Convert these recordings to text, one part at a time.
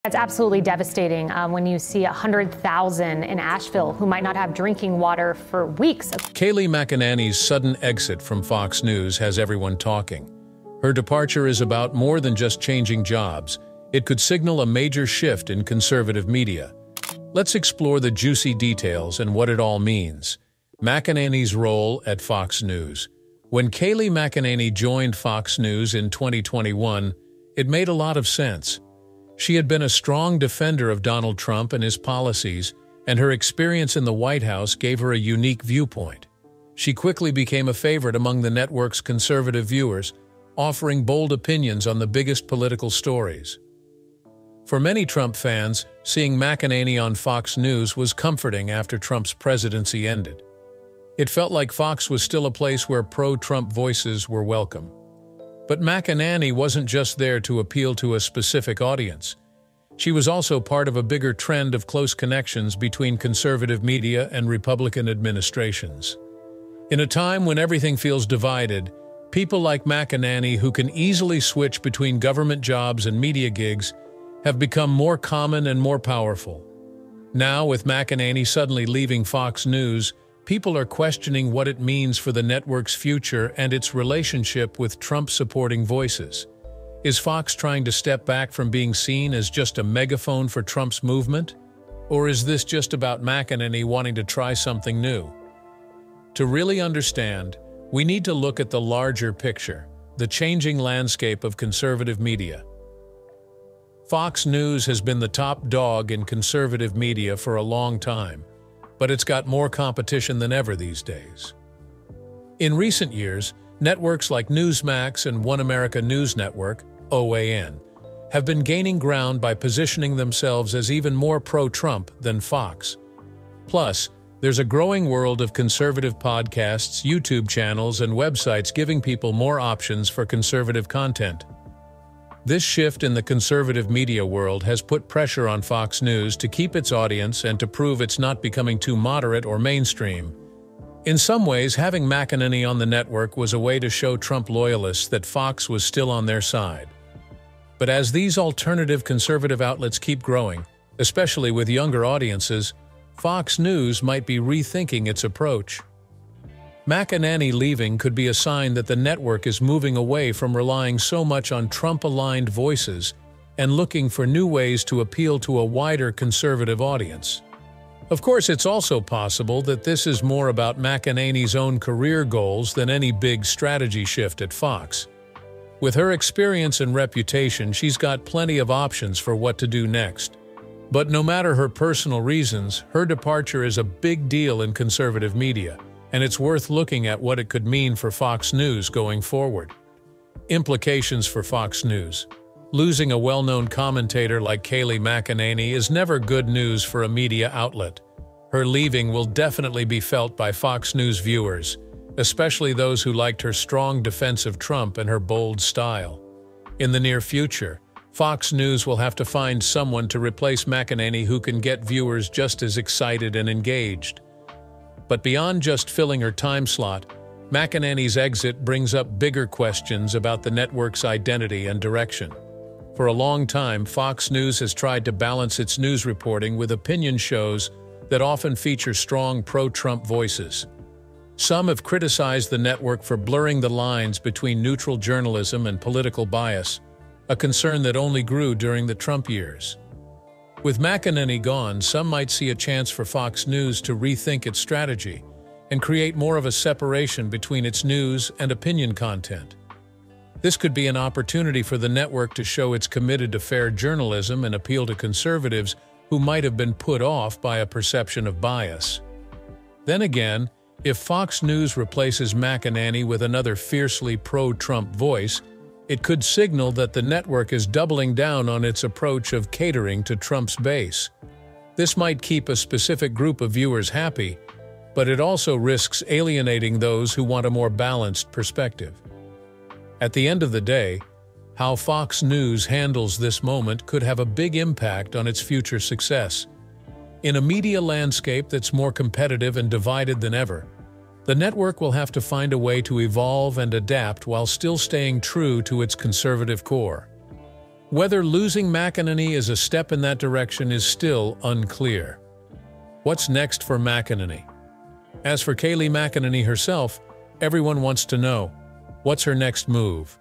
It's absolutely devastating when you see 100,000 in Asheville who might not have drinking water for weeks. Kayleigh McEnary's sudden exit from Fox News has everyone talking. Her departure is about more than just changing jobs. It could signal a major shift in conservative media. Let's explore the juicy details and what it all means. McEnary's role at Fox News. When Kayleigh McEnary joined Fox News in 2021, it made a lot of sense. She had been a strong defender of Donald Trump and his policies, and her experience in the White House gave her a unique viewpoint. She quickly became a favorite among the network's conservative viewers, offering bold opinions on the biggest political stories. For many Trump fans, seeing McEnary on Fox News was comforting after Trump's presidency ended. It felt like Fox was still a place where pro-Trump voices were welcome. But McEnary wasn't just there to appeal to a specific audience. She was also part of a bigger trend of close connections between conservative media and Republican administrations. In a time when everything feels divided, people like McEnary, who can easily switch between government jobs and media gigs, have become more common and more powerful. Now, with McEnary suddenly leaving Fox News, people are questioning what it means for the network's future and its relationship with Trump-supporting voices. Is Fox trying to step back from being seen as just a megaphone for Trump's movement? Or is this just about McEnary wanting to try something new? To really understand, we need to look at the larger picture, the changing landscape of conservative media. Fox News has been the top dog in conservative media for a long time, but it's got more competition than ever these days. In recent years, networks like Newsmax and One America News Network, OAN, have been gaining ground by positioning themselves as even more pro-Trump than Fox. Plus, there's a growing world of conservative podcasts, YouTube channels, and websites giving people more options for conservative content. This shift in the conservative media world has put pressure on Fox News to keep its audience and to prove it's not becoming too moderate or mainstream. In some ways, having McEnary on the network was a way to show Trump loyalists that Fox was still on their side. But as these alternative conservative outlets keep growing, especially with younger audiences, Fox News might be rethinking its approach. McEnary leaving could be a sign that the network is moving away from relying so much on Trump-aligned voices and looking for new ways to appeal to a wider conservative audience. Of course, it's also possible that this is more about McEnary's own career goals than any big strategy shift at Fox. With her experience and reputation, she's got plenty of options for what to do next. But no matter her personal reasons, her departure is a big deal in conservative media, and it's worth looking at what it could mean for Fox News going forward. Implications for Fox News. Losing a well-known commentator like Kayleigh McEnary is never good news for a media outlet. Her leaving will definitely be felt by Fox News viewers, especially those who liked her strong defense of Trump and her bold style. In the near future, Fox News will have to find someone to replace McEnary who can get viewers just as excited and engaged. But beyond just filling her time slot, McEnary's exit brings up bigger questions about the network's identity and direction. For a long time, Fox News has tried to balance its news reporting with opinion shows that often feature strong pro-Trump voices. Some have criticized the network for blurring the lines between neutral journalism and political bias, a concern that only grew during the Trump years. With McEnary gone, some might see a chance for Fox News to rethink its strategy and create more of a separation between its news and opinion content. This could be an opportunity for the network to show it's committed to fair journalism and appeal to conservatives who might have been put off by a perception of bias. Then again, if Fox News replaces McEnary with another fiercely pro-Trump voice, it could signal that the network is doubling down on its approach of catering to Trump's base. This might keep a specific group of viewers happy, but it also risks alienating those who want a more balanced perspective. At the end of the day, how Fox News handles this moment could have a big impact on its future success. In a media landscape that's more competitive and divided than ever, the network will have to find a way to evolve and adapt while still staying true to its conservative core. Whether losing McEnary is a step in that direction is still unclear. What's next for McEnary? As for Kayleigh McEnary herself, everyone wants to know, what's her next move?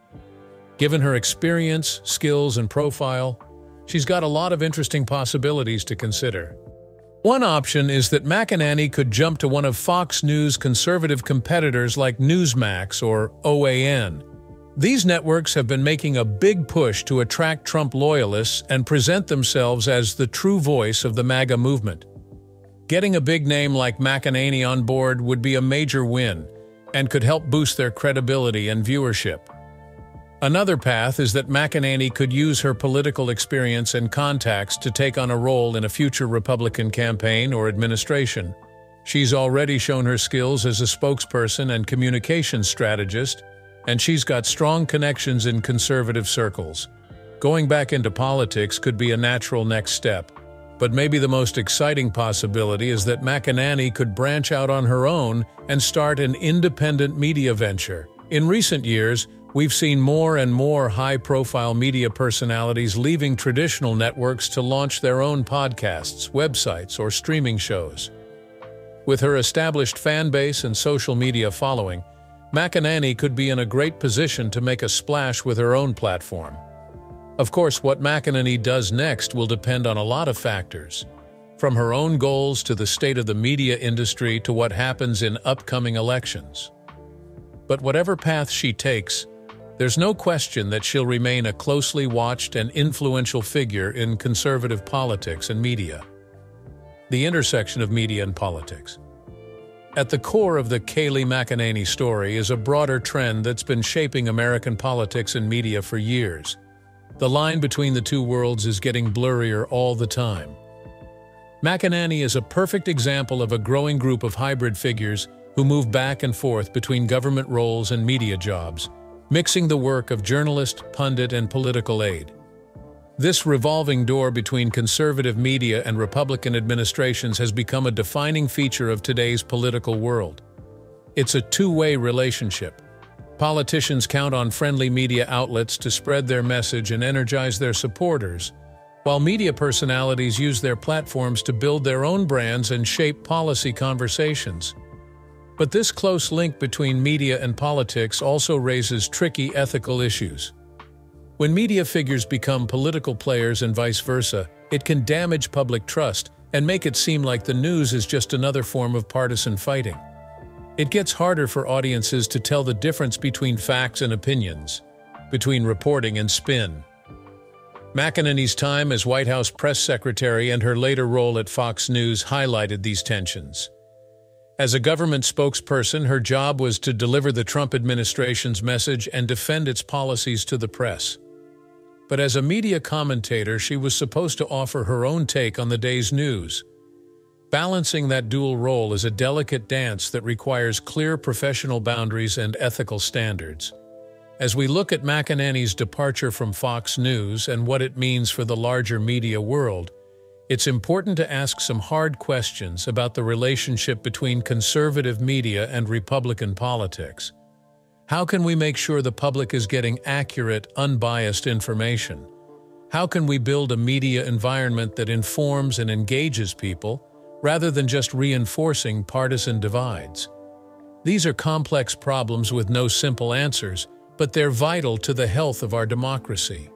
Given her experience, skills, and profile, she's got a lot of interesting possibilities to consider. One option is that McEnary could jump to one of Fox News' conservative competitors like Newsmax or OAN. These networks have been making a big push to attract Trump loyalists and present themselves as the true voice of the MAGA movement. Getting a big name like McEnary on board would be a major win and could help boost their credibility and viewership. Another path is that McEnary could use her political experience and contacts to take on a role in a future Republican campaign or administration. She's already shown her skills as a spokesperson and communications strategist, and she's got strong connections in conservative circles. Going back into politics could be a natural next step, but maybe the most exciting possibility is that McEnary could branch out on her own and start an independent media venture. In recent years, we've seen more and more high-profile media personalities leaving traditional networks to launch their own podcasts, websites, or streaming shows. With her established fan base and social media following, McEnary could be in a great position to make a splash with her own platform. Of course, what McEnary does next will depend on a lot of factors, from her own goals to the state of the media industry to what happens in upcoming elections. But whatever path she takes, there's no question that she'll remain a closely watched and influential figure in conservative politics and media. The intersection of media and politics. At the core of the Kayleigh McEnary story is a broader trend that's been shaping American politics and media for years. The line between the two worlds is getting blurrier all the time. McEnary is a perfect example of a growing group of hybrid figures who move back and forth between government roles and media jobs, mixing the work of journalist, pundit, and political aide. This revolving door between conservative media and Republican administrations has become a defining feature of today's political world. It's a two-way relationship. Politicians count on friendly media outlets to spread their message and energize their supporters, while media personalities use their platforms to build their own brands and shape policy conversations. But this close link between media and politics also raises tricky ethical issues. When media figures become political players and vice versa, it can damage public trust and make it seem like the news is just another form of partisan fighting. It gets harder for audiences to tell the difference between facts and opinions, between reporting and spin. McEnary's time as White House press secretary and her later role at Fox News highlighted these tensions. As a government spokesperson, her job was to deliver the Trump administration's message and defend its policies to the press. But as a media commentator, she was supposed to offer her own take on the day's news. Balancing that dual role is a delicate dance that requires clear professional boundaries and ethical standards. As we look at McEnary's departure from Fox News and what it means for the larger media world, it's important to ask some hard questions about the relationship between conservative media and Republican politics. How can we make sure the public is getting accurate, unbiased information? How can we build a media environment that informs and engages people, rather than just reinforcing partisan divides? These are complex problems with no simple answers, but they're vital to the health of our democracy.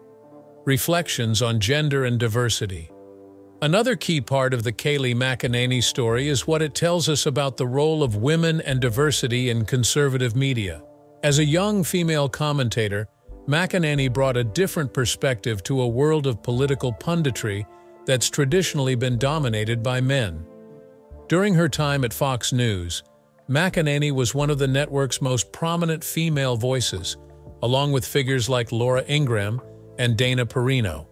Reflections on gender and diversity. Another key part of the Kayleigh McEnary story is what it tells us about the role of women and diversity in conservative media. As a young female commentator, McEnary brought a different perspective to a world of political punditry that's traditionally been dominated by men. During her time at Fox News, McEnary was one of the network's most prominent female voices, along with figures like Laura Ingraham and Dana Perino.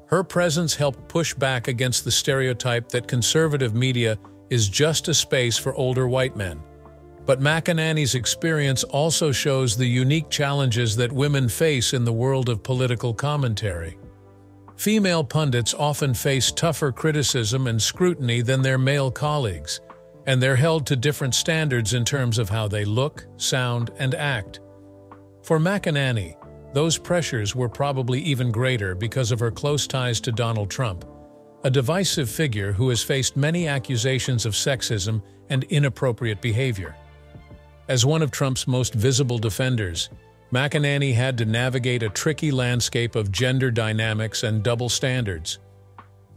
Her presence helped push back against the stereotype that conservative media is just a space for older white men. But McEnary's experience also shows the unique challenges that women face in the world of political commentary. Female pundits often face tougher criticism and scrutiny than their male colleagues, and they're held to different standards in terms of how they look, sound, and act. For McEnary, those pressures were probably even greater because of her close ties to Donald Trump, a divisive figure who has faced many accusations of sexism and inappropriate behavior. As one of Trump's most visible defenders, McEnany had to navigate a tricky landscape of gender dynamics and double standards.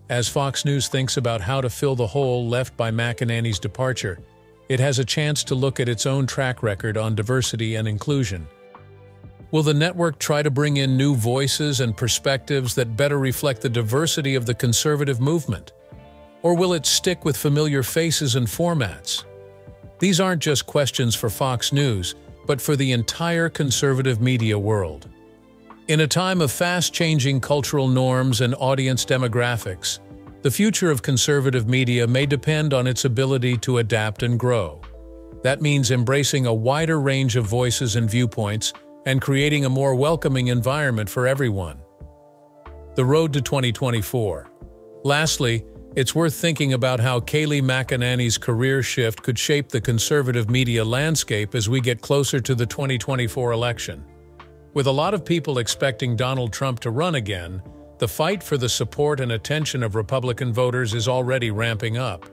As Fox News thinks about how to fill the hole left by McEnany's departure, it has a chance to look at its own track record on diversity and inclusion. Will the network try to bring in new voices and perspectives that better reflect the diversity of the conservative movement? Or will it stick with familiar faces and formats? These aren't just questions for Fox News, but for the entire conservative media world. In a time of fast-changing cultural norms and audience demographics, the future of conservative media may depend on its ability to adapt and grow. That means embracing a wider range of voices and viewpoints and creating a more welcoming environment for everyone. The road to 2024. Lastly, it's worth thinking about how Kayleigh McEnany's career shift could shape the conservative media landscape as we get closer to the 2024 election. With a lot of people expecting Donald Trump to run again, the fight for the support and attention of Republican voters is already ramping up.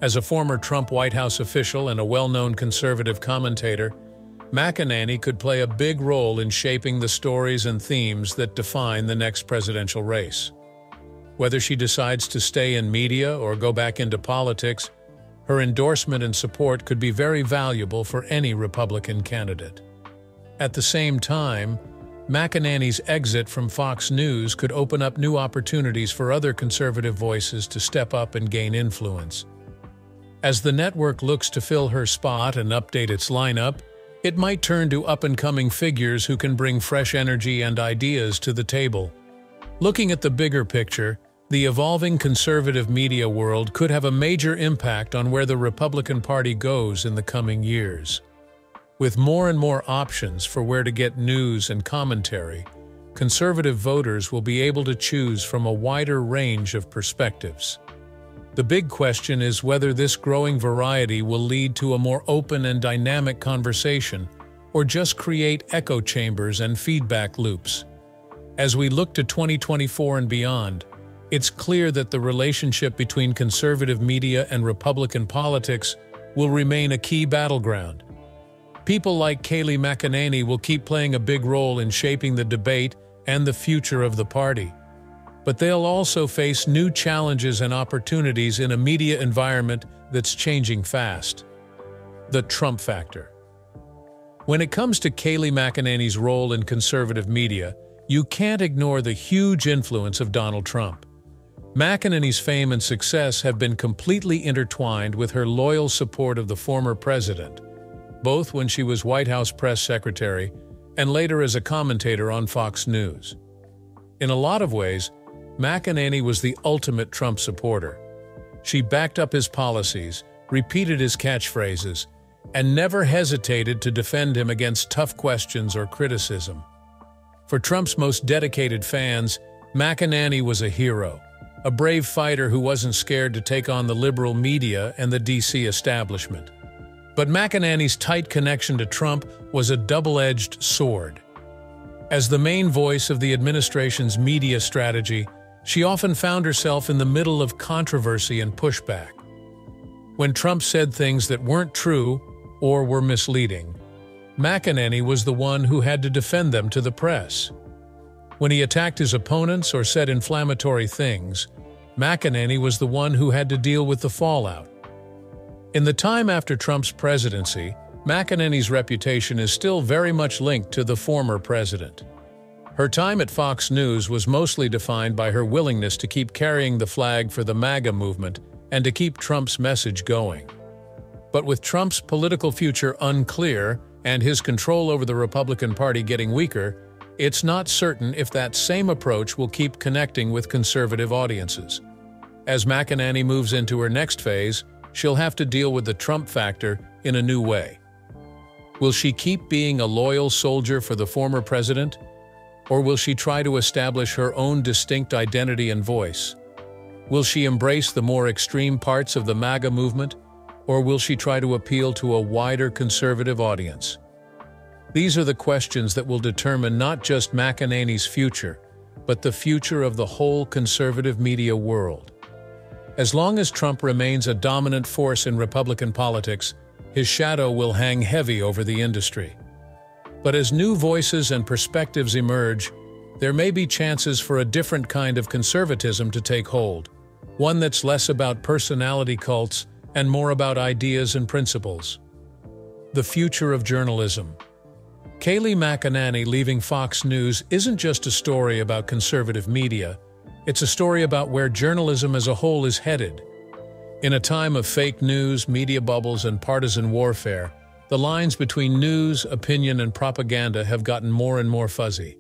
As a former Trump White House official and a well-known conservative commentator, McEnany could play a big role in shaping the stories and themes that define the next presidential race. Whether she decides to stay in media or go back into politics, her endorsement and support could be very valuable for any Republican candidate. At the same time, McEnany's exit from Fox News could open up new opportunities for other conservative voices to step up and gain influence. As the network looks to fill her spot and update its lineup, it might turn to up-and-coming figures who can bring fresh energy and ideas to the table. Looking at the bigger picture, the evolving conservative media world could have a major impact on where the Republican Party goes in the coming years. With more and more options for where to get news and commentary, conservative voters will be able to choose from a wider range of perspectives. The big question is whether this growing variety will lead to a more open and dynamic conversation, or just create echo chambers and feedback loops. As we look to 2024 and beyond, it's clear that the relationship between conservative media and Republican politics will remain a key battleground. People like Kayleigh McEnary will keep playing a big role in shaping the debate and the future of the party. But they'll also face new challenges and opportunities in a media environment that's changing fast. The Trump factor. When it comes to Kayleigh McEnary's role in conservative media, you can't ignore the huge influence of Donald Trump. McEnany's fame and success have been completely intertwined with her loyal support of the former president, both when she was White House press secretary and later as a commentator on Fox News. In a lot of ways, McEnany was the ultimate Trump supporter. She backed up his policies, repeated his catchphrases, and never hesitated to defend him against tough questions or criticism. For Trump's most dedicated fans, McEnany was a hero, a brave fighter who wasn't scared to take on the liberal media and the DC establishment. But McEnany's tight connection to Trump was a double-edged sword. As the main voice of the administration's media strategy, she often found herself in the middle of controversy and pushback. When Trump said things that weren't true or were misleading, McEnany was the one who had to defend them to the press. When he attacked his opponents or said inflammatory things, McEnany was the one who had to deal with the fallout. In the time after Trump's presidency, McEnany's reputation is still very much linked to the former president. Her time at Fox News was mostly defined by her willingness to keep carrying the flag for the MAGA movement and to keep Trump's message going. But with Trump's political future unclear and his control over the Republican Party getting weaker, it's not certain if that same approach will keep connecting with conservative audiences. As McEnany moves into her next phase, she'll have to deal with the Trump factor in a new way. Will she keep being a loyal soldier for the former president? Or will she try to establish her own distinct identity and voice? Will she embrace the more extreme parts of the MAGA movement? Or will she try to appeal to a wider conservative audience? These are the questions that will determine not just McEnany's future, but the future of the whole conservative media world. As long as Trump remains a dominant force in Republican politics, his shadow will hang heavy over the industry. But as new voices and perspectives emerge, there may be chances for a different kind of conservatism to take hold, one that's less about personality cults and more about ideas and principles. The future of journalism. Kayleigh McEnary leaving Fox News isn't just a story about conservative media, it's a story about where journalism as a whole is headed. In a time of fake news, media bubbles, and partisan warfare, the lines between news, opinion, and propaganda have gotten more and more fuzzy.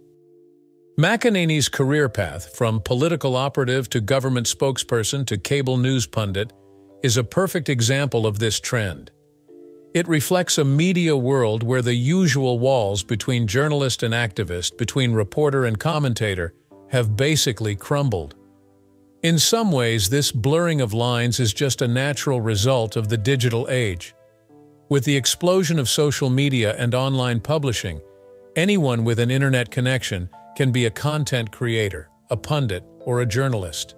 McEnany's career path, from political operative to government spokesperson to cable news pundit, is a perfect example of this trend. It reflects a media world where the usual walls between journalist and activist, between reporter and commentator, have basically crumbled. In some ways, this blurring of lines is just a natural result of the digital age. With the explosion of social media and online publishing, anyone with an internet connection can be a content creator, a pundit, or a journalist.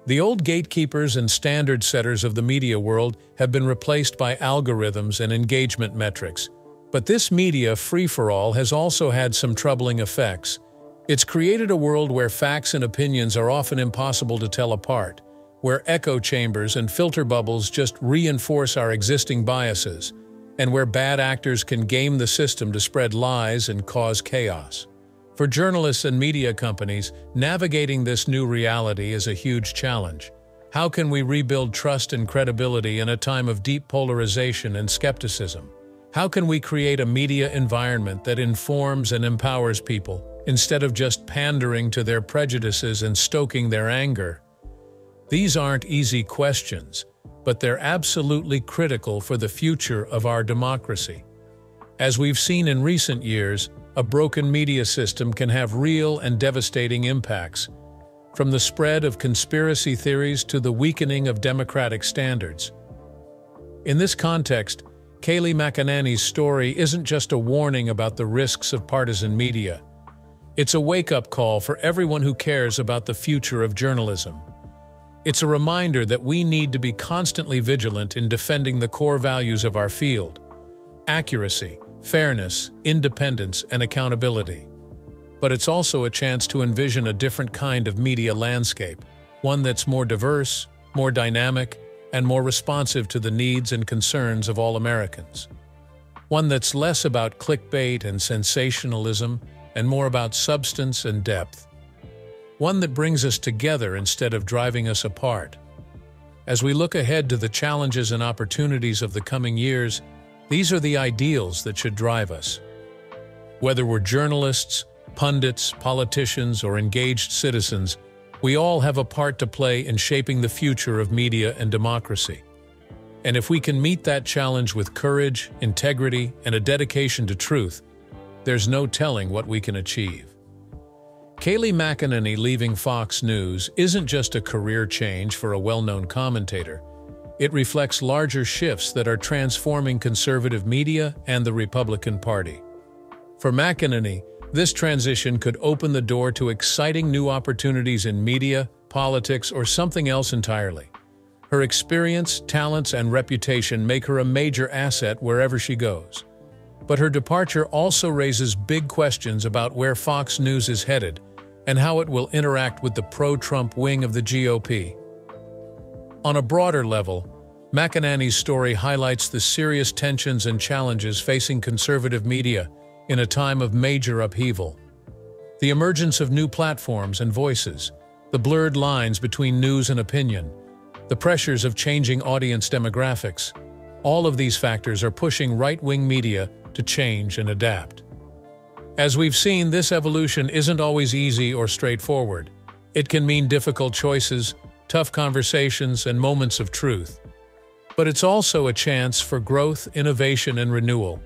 The old gatekeepers and standard setters of the media world have been replaced by algorithms and engagement metrics. But this media free-for-all has also had some troubling effects. It's created a world where facts and opinions are often impossible to tell apart, where echo chambers and filter bubbles just reinforce our existing biases, and where bad actors can game the system to spread lies and cause chaos. For journalists and media companies, navigating this new reality is a huge challenge. How can we rebuild trust and credibility in a time of deep polarization and skepticism? How can we create a media environment that informs and empowers people, instead of just pandering to their prejudices and stoking their anger? These aren't easy questions, but they're absolutely critical for the future of our democracy. As we've seen in recent years, a broken media system can have real and devastating impacts, from the spread of conspiracy theories to the weakening of democratic standards. In this context, Kayleigh McEnary's story isn't just a warning about the risks of partisan media. It's a wake-up call for everyone who cares about the future of journalism. It's a reminder that we need to be constantly vigilant in defending the core values of our field: accuracy, fairness, independence, and accountability. But it's also a chance to envision a different kind of media landscape, one that's more diverse, more dynamic, and more responsive to the needs and concerns of all Americans. One that's less about clickbait and sensationalism and more about substance and depth. One that brings us together instead of driving us apart. As we look ahead to the challenges and opportunities of the coming years, these are the ideals that should drive us. Whether we're journalists, pundits, politicians, or engaged citizens, we all have a part to play in shaping the future of media and democracy. And if we can meet that challenge with courage, integrity, and a dedication to truth, there's no telling what we can achieve. Kayleigh McEnary leaving Fox News isn't just a career change for a well-known commentator. It reflects larger shifts that are transforming conservative media and the Republican Party. For McEnary, this transition could open the door to exciting new opportunities in media, politics, or something else entirely. Her experience, talents, and reputation make her a major asset wherever she goes. But her departure also raises big questions about where Fox News is headed and how it will interact with the pro-Trump wing of the GOP. On a broader level, McEnary's story highlights the serious tensions and challenges facing conservative media in a time of major upheaval. The emergence of new platforms and voices, the blurred lines between news and opinion, the pressures of changing audience demographics, all of these factors are pushing right-wing media to change and adapt. As we've seen, this evolution isn't always easy or straightforward. It can mean difficult choices, tough conversations, and moments of truth. But it's also a chance for growth, innovation, and renewal.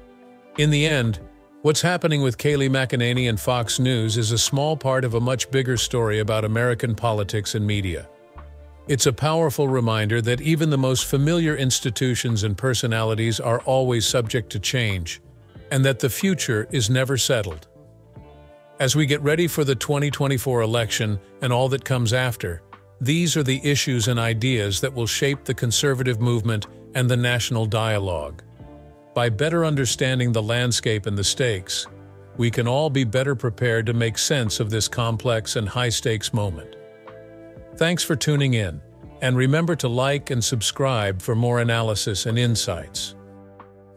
In the end, what's happening with Kayleigh McEnary and Fox News is a small part of a much bigger story about American politics and media. It's a powerful reminder that even the most familiar institutions and personalities are always subject to change, and that the future is never settled. As we get ready for the 2024 election and all that comes after, these are the issues and ideas that will shape the conservative movement and the national dialogue. By better understanding the landscape and the stakes, we can all be better prepared to make sense of this complex and high-stakes moment. Thanks for tuning in, and remember to like and subscribe for more analysis and insights.